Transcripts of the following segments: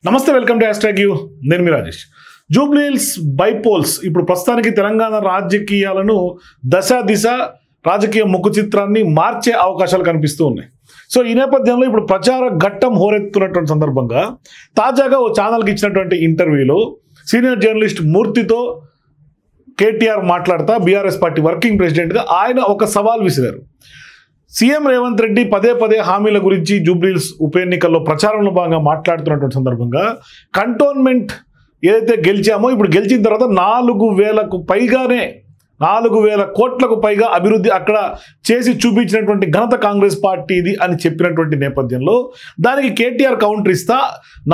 నమస్తే, welcome to hashtag you. నేను మీ Rajesh. Jubilee hills bypolls ఇప్పుడు ప్రస్తుతానికి తెలంగాణ రాజకీయాలను దిశ రాజకీయ ముఖ చిత్రాన్ని మార్చే అవకాశాలు కనిపిస్తూ ఉన్నాయి. సో ఈ నేపథ్యంలో ఇప్పుడు ప్రచార ఘట్టం హోరెత్తున్నటువంటి సందర్భంగా తాజాగా ఓ ఛానల్కి ఇచ్చినటువంటి ఇంటర్వ్యూలో సీనియర్ జర్నలిస్ట్ మూర్తితో కేటీఆర్ మాట్లాడుతా బీఆర్ఎస్ పార్టీ వర్కింగ్ ప్రెసిడెంట్గా ఆయన ఒక సవాల్ విసిరారు. సీఎం రేవంత్ రెడ్డి పదే హామీల గురించి జూబ్లీహిల్స్ ఉప ఎన్నికల్లో ప్రచారంలో భాగంగా మాట్లాడుతున్నటువంటి సందర్భంగా కంటోన్మెంట్ ఏదైతే గెలిచామో ఇప్పుడు గెలిచిన తర్వాత 4,000 కోట్లకు పైగా అభివృద్ధి అక్కడ చేసి చూపించినటువంటి ఘనత కాంగ్రెస్ పార్టీది అని చెప్పినటువంటి నేపథ్యంలో దానికి కేటీఆర్ కౌంటర్ ఇస్తా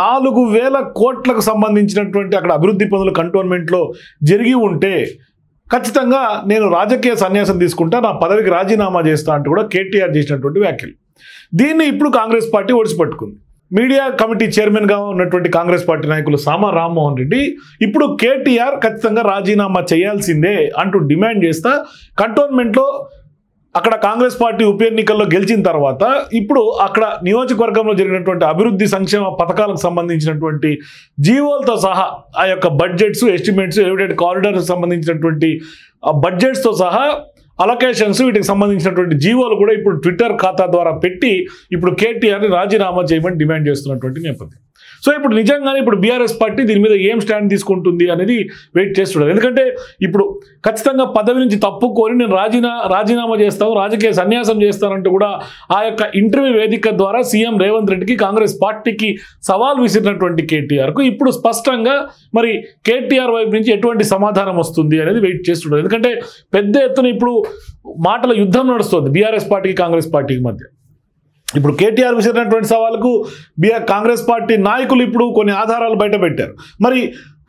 4,000 కోట్లకు సంబంధించినటువంటి అక్కడ అభివృద్ధి పనులు కంటోన్మెంట్లో జరిగి ఉంటే ఖచ్చితంగా నేను రాజకీయ సన్యాసం తీసుకుంటా, నా పదవికి రాజీనామా చేస్తా అంటూ కూడా కేటీఆర్ చేసినటువంటి వ్యాఖ్యలు. దీన్ని ఇప్పుడు కాంగ్రెస్ పార్టీ ఒడిసిపట్టుకుంది. మీడియా కమిటీ చైర్మన్గా ఉన్నటువంటి కాంగ్రెస్ పార్టీ నాయకులు సామా రామ్మోహన్ రెడ్డి ఇప్పుడు కేటీఆర్ ఖచ్చితంగా రాజీనామా చేయాల్సిందే అంటూ డిమాండ్ చేస్తా కంటోన్మెంట్లో అక్కడ కాంగ్రెస్ పార్టీ ఉప ఎన్నికల్లో గెలిచిన తర్వాత ఇప్పుడు అక్కడ నియోజకవర్గంలో జరిగినటువంటి అభివృద్ధి సంక్షేమ పథకాలకు సంబంధించినటువంటి జీవోలతో సహా ఆ యొక్క బడ్జెట్స్, ఎస్టిమేట్స్, ఎలివేటెడ్ కారిడార్కి సంబంధించినటువంటి బడ్జెట్స్తో సహా అలొకేషన్స్, వీటికి సంబంధించినటువంటి జీవోలు కూడా ఇప్పుడు ట్విట్టర్ ఖాతా ద్వారా పెట్టి ఇప్పుడు కేటీఆర్ని రాజీనామా చేయమని డిమాండ్ చేస్తున్నటువంటి నేపథ్యం. సో ఇప్పుడు నిజంగానే ఇప్పుడు బీఆర్ఎస్ పార్టీ దీని మీద ఏం స్టాండ్ తీసుకుంటుంది అనేది వెయిట్ చేస్తున్నారు. ఎందుకంటే ఇప్పుడు ఖచ్చితంగా పదవి నుంచి తప్పుకొని నేను రాజీనామా చేస్తాను, రాజకీయ సన్యాసం చేస్తానంటూ కూడా ఆ యొక్క ఇంటర్వ్యూ వేదిక ద్వారా సీఎం రేవంత్ రెడ్డికి కాంగ్రెస్ పార్టీకి సవాల్ విసిరినటువంటి కేటీఆర్కు ఇప్పుడు స్పష్టంగా మరి కేటీఆర్ వైపు నుంచి ఎటువంటి సమాధానం వస్తుంది అనేది వెయిట్ చేస్తున్నారు. ఎందుకంటే పెద్ద ఎత్తున ఇప్పుడు మాటల యుద్ధం నడుస్తుంది బీఆర్ఎస్ పార్టీకి కాంగ్రెస్ పార్టీకి మధ్య. ఇప్పుడు కేటీఆర్ విసిరినటువంటి సవాలుకు కాంగ్రెస్ పార్టీ నాయకులు ఇప్పుడు కొన్ని ఆధారాలు బయట పెట్టారు. మరి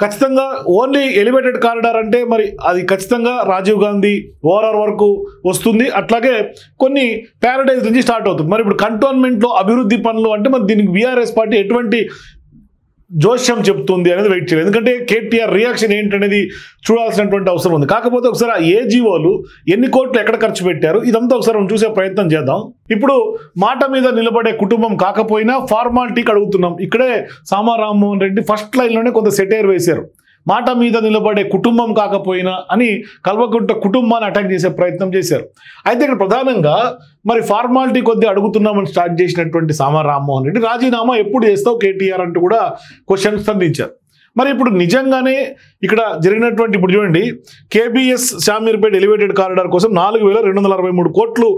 ఖచ్చితంగా ఓన్లీ ఎలివేటెడ్ కారిడార్ అంటే మరి అది ఖచ్చితంగా రాజీవ్ గాంధీ ఓఆర్ఆర్ వరకు వస్తుంది, అట్లాగే కొన్ని ప్యారడైజ్ నుంచి స్టార్ట్ అవుతుంది. మరి ఇప్పుడు కంటోన్మెంట్లో అభివృద్ధి పనులు అంటే మరి దీనికి బీఆర్ఎస్ పార్టీ ఎటువంటి జోష్యం చెప్తుంది అనేది వెయిట్ చేయాలి. ఎందుకంటే కేటీఆర్ రియాక్షన్ ఏంటనేది చూడాల్సినటువంటి అవసరం ఉంది. కాకపోతే ఒకసారి ఆ ఏజీఓలు ఎన్ని కోట్లు ఎక్కడ ఖర్చు పెట్టారు ఇదంతా ఒకసారి మనం చూసే ప్రయత్నం చేద్దాం. ఇప్పుడు మాట మీద నిలబడే కుటుంబం కాకపోయినా ఫార్మాలిటీకి అడుగుతున్నాం. ఇక్కడే సామా రామ్మోహన్ రెడ్డి ఫస్ట్ లైన్లోనే కొంత సెటైర్ వేశారు. మాట మీద నిలబడే కుటుంబం కాకపోయినా అని కల్వకుంట్ల కుటుంబాన్ని అటాక్ చేసే ప్రయత్నం చేశారు. అయితే ఇక్కడ ప్రధానంగా మరి ఫార్మాలిటీ కొద్దీ అడుగుతున్నామని స్టార్ట్ చేసినటువంటి సామా రామ్మోహన్ రెడ్డి రాజీనామా ఎప్పుడు చేస్తావు కేటీఆర్ అంటూ కూడా క్వశ్చన్ సంధించారు. మరి ఇప్పుడు నిజంగానే ఇక్కడ జరిగినటువంటి ఇప్పుడు చూడండి, కేబీఎస్ శామీర్పేట ఎలివేటెడ్ కారిడార్ కోసం 4,263 కోట్లు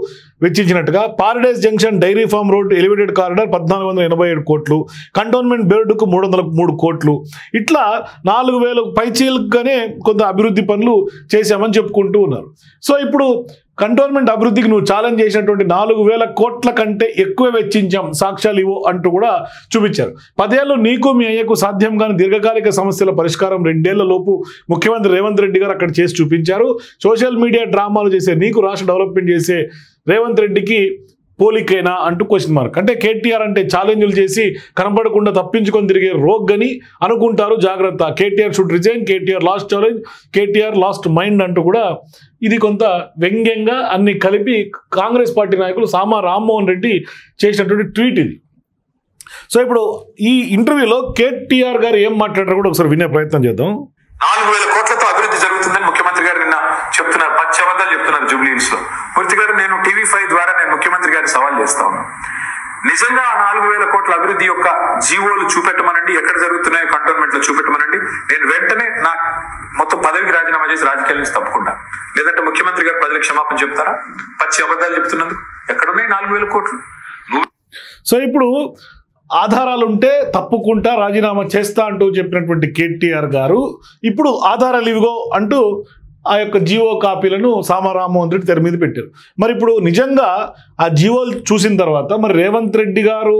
వెచ్చించినట్టుగా, Paradise junction dairy farm road elevated corridor 1,487 కోట్లు, కంటోన్మెంట్ బెర్డుకు 303 కోట్లు, ఇట్లా 4,000 పైచీలుగానే కొంత అభివృద్ధి పనులు చేశామని చెప్పుకుంటూ ఉన్నారు. సో ఇప్పుడు కంటోన్మెంట్ అభివృద్ధికి నువ్వు ఛాలెంజ్ చేసినటువంటి 4,000 కోట్ల కంటే ఎక్కువ వెచ్చించాం, సాక్ష్యాలు ఇవ్వు అంటూ కూడా చూపించారు. 10 ఏళ్ళు నీకు మీ అయ్యకు సాధ్యం కాని దీర్ఘకాలిక సమస్యల పరిష్కారం 2 ఏళ్ల లోపు ముఖ్యమంత్రి రేవంత్ రెడ్డి గారు అక్కడ చేసి చూపించారు. సోషల్ మీడియా డ్రామాలు చేసే నీకు రాష్ట్ర డెవలప్మెంట్ చేసే రేవంత్ రెడ్డికి పోలికేనా అంటూ క్వశ్చన్ మార్క్. అంటే కేటీఆర్ అంటే ఛాలెంజ్లు చేసి కనపడకుండా తప్పించుకొని తిరిగే రోగ్ అని అనుకుంటారు, జాగ్రత్త. KTR should resign, KTR last challenge, KTR last mind అంటూ కూడా ఇది కొంత వ్యంగ్యంగా అన్ని కలిపి కాంగ్రెస్ పార్టీ నాయకులు సామా రామ్మోహన్ రెడ్డి చేసినటువంటి ట్వీట్ ఇది. సో ఇప్పుడు ఈ ఇంటర్వ్యూలో కేటీఆర్ గారు ఏం మాట్లాడారో కూడా ఒకసారి వినే ప్రయత్నం చేద్దాం. 4,000 కోట్లతో అభివృద్ధి జరుగుతుందని ముఖ్యమంత్రి గారు నిన్న చెప్తున్నారు, పచ్చి అబద్ధాలు చెప్తున్నారు జూబ్లీహిల్స్ లో. మూర్తి గారు, నేను టీవీ5 ద్వారా నేను ముఖ్యమంత్రి గారిని సవాల్ చేస్తా ఉన్నాను. నిజంగా 4,000 కోట్ల అభివృద్ధి యొక్క జీవోలు చూపెట్టమనండి, ఎక్కడ జరుగుతున్నాయో కంటోన్మెంట్ లో చూపెట్టమనండి. నేను వెంటనే నా మొత్తం పదవికి రాజీనామా చేసి రాజకీయాల నుంచి తప్పుకుంటా. లేదంటే ముఖ్యమంత్రి గారు ప్రజలకు క్షమాపణ చెప్తారా? పచ్చి అబద్ధాలు చెప్తున్నందుకు ఎక్కడున్నాయి 4,000 కోట్లు? సో ఇప్పుడు ఆధారాలు ఉంటే తప్పుకుంటా, రాజీనామా చేస్తా అంటూ చెప్పినటువంటి కేటీఆర్ గారు ఇప్పుడు ఆధారాలు ఇవిగో అంటూ ఆ యొక్క జీవో కాపీలను సామా రామ్మోహన్ రెడ్డి తెర మీద పెట్టారు. మరి ఇప్పుడు నిజంగా ఆ జీవోలు చూసిన తర్వాత మరి రేవంత్ రెడ్డి గారు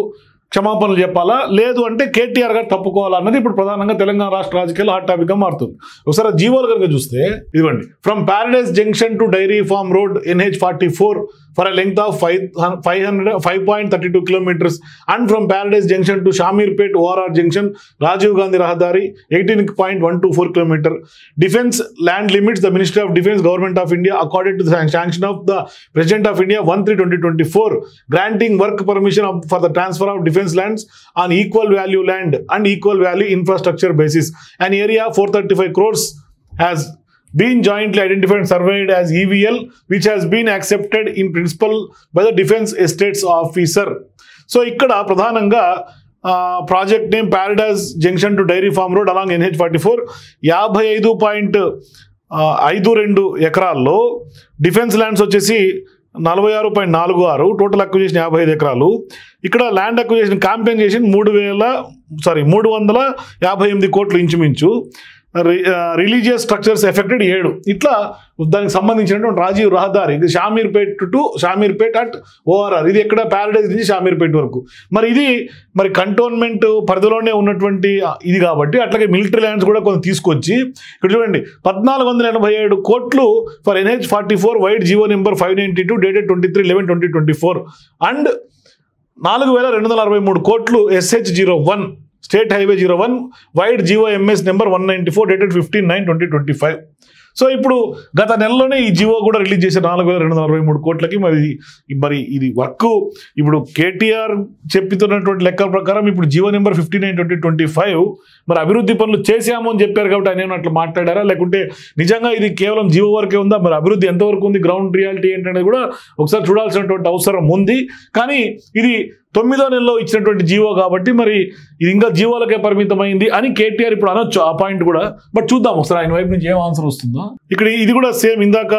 క్షమాపణలు చెప్పాలా, లేదు అంటే కేటీఆర్ గారు తప్పుకోవాలా అన్నది ఇప్పుడు ప్రధానంగా తెలంగాణ రాష్ట్ర రాజకీయాల్లో హాట్ టాపిక్గా మారుతుంది. ఒకసారి ఆ జీవోలు కనుక చూస్తే ఇదిగోండి, from Paradise junction to dairy farm road NH44 for a length of 5.32 kilometers and from Paradise Junction to Shamirpet ORR Junction, Rajiv Gandhi Rahadari, 18.124 kilometer. Defence land limits, the Ministry of Defence, Government of India, according to the sanction of the President of India 1/3/2024, granting work permission for the transfer of defence lands on equal value land and equal value infrastructure basis. An area 435 crores has been jointly identified and surveyed as EVL, which has been accepted in principle by the Defence Estates Officer. So ikkada pradhananga project name Paradise Junction to Dairy Farm Road along NH44 55.52 ఎకరాల్లో defence lands వచ్చేసి 46.46, total acquisition 55 ఎకరాలు. ఇక్కడ land acquisition compensation 358 కోట్లు ఇంచుమించు. Religious structures affected 7. ఇట్లా దానికి సంబంధించినటువంటి రాజీవ్ రహదారి, ఇది Shamirpet to Shamirpet at ORR, ఇది ఎక్కడ ప్యారడైజ్ నుంచి షామీర్పేట్ వరకు. ఇది కంటోన్మెంట్ పరిధిలోనే ఉన్నటువంటి ఇది కాబట్టి అట్లాగే మిలిటరీ ల్యాండ్స్ కూడా కొంచెం తీసుకొచ్చి ఇక్కడ చూడండి 1487 కోట్లు for NH44 wide GO number 592 dated 23/11/2024 and 4263 కోట్లు SH01 state highway 01 wide GO MS number 194 dated 15/9/2025. So ఇప్పుడు గత నెలలోనే ఈ జీవో కూడా రిలీజ్ చేశారు 4263 కోట్లకి. మరి ఇది వర్క్ ఇప్పుడు కేటీఆర్ చెప్తున్నటువంటి లెక్కల ప్రకారం ఇప్పుడు జీవో నెంబర్ 59/2025 మరి అభివృద్ధి పనులు చేశాము అని చెప్పారు కాబట్టి ఆయన అట్లా మాట్లాడారా, లేకుంటే నిజంగా ఇది కేవలం జీవో వరకే ఉందా, మరి అభివృద్ధి ఎంతవరకు ఉంది, గ్రౌండ్ రియాలిటీ ఏంటనేది కూడా ఒకసారి చూడాల్సినటువంటి అవసరం ఉంది. కానీ ఇది 9వ నెలలో ఇచ్చినటువంటి జీవో కాబట్టి మరి ఇది ఇంకా జీవోలకే పరిమితమైంది అని కేటీఆర్ ఇప్పుడు అనొచ్చు ఆ పాయింట్ కూడా. బట్ చూద్దాం ఒకసారి ఆయన వైపు నుంచి ఏం ఆన్సర్ వస్తుందో. ఇక్కడ ఇది కూడా సేమ్ ఇందాక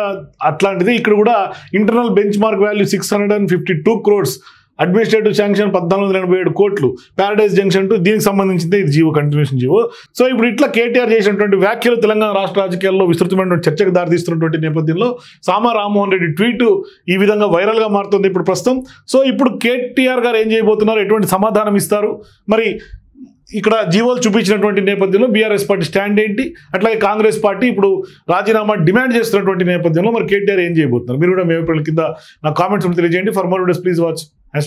అట్లాంటిది. ఇక్కడ కూడా internal bench mark value 652 crores, administrative sanction 1487 కోట్లు, ప్యారడైజ్ జంక్షన్ టు దీనికి సంబంధించింది ఇది జీవో, కంటిన్యూషన్ జీవో. సో ఇప్పుడు ఇట్లా కేటీఆర్ చేసినటువంటి వ్యాఖ్యలు తెలంగాణ రాష్ట్ర రాజకీయాల్లో విస్తృతమైనటువంటి చర్చకు దారితీస్తున్నటువంటి నేపథ్యంలో సామా రామ్మోహన్ రెడ్డి ట్వీట్ ఈ విధంగా వైరల్గా మారుతుంది ఇప్పుడు ప్రస్తుతం. సో ఇప్పుడు కేటీఆర్ గారు ఏం చేయబోతున్నారు, ఎటువంటి సమాధానం ఇస్తారు, మరి ఇక్కడ జీవోలు చూపించినటువంటి నేపథ్యంలో బీఆర్ఎస్ పార్టీ స్టాండ్ ఏంటి, అట్లాగే కాంగ్రెస్ పార్టీ ఇప్పుడు రాజీనామా డిమాండ్ చేస్తున్నటువంటి నేపథ్యంలో మరి కేటీఆర్ ఏం చేయబోతున్నారు, మీరు కూడా మీ అభిప్రాయాల కింద నా కామెంట్స్ తెలియజేయండి. For more videos please watch #.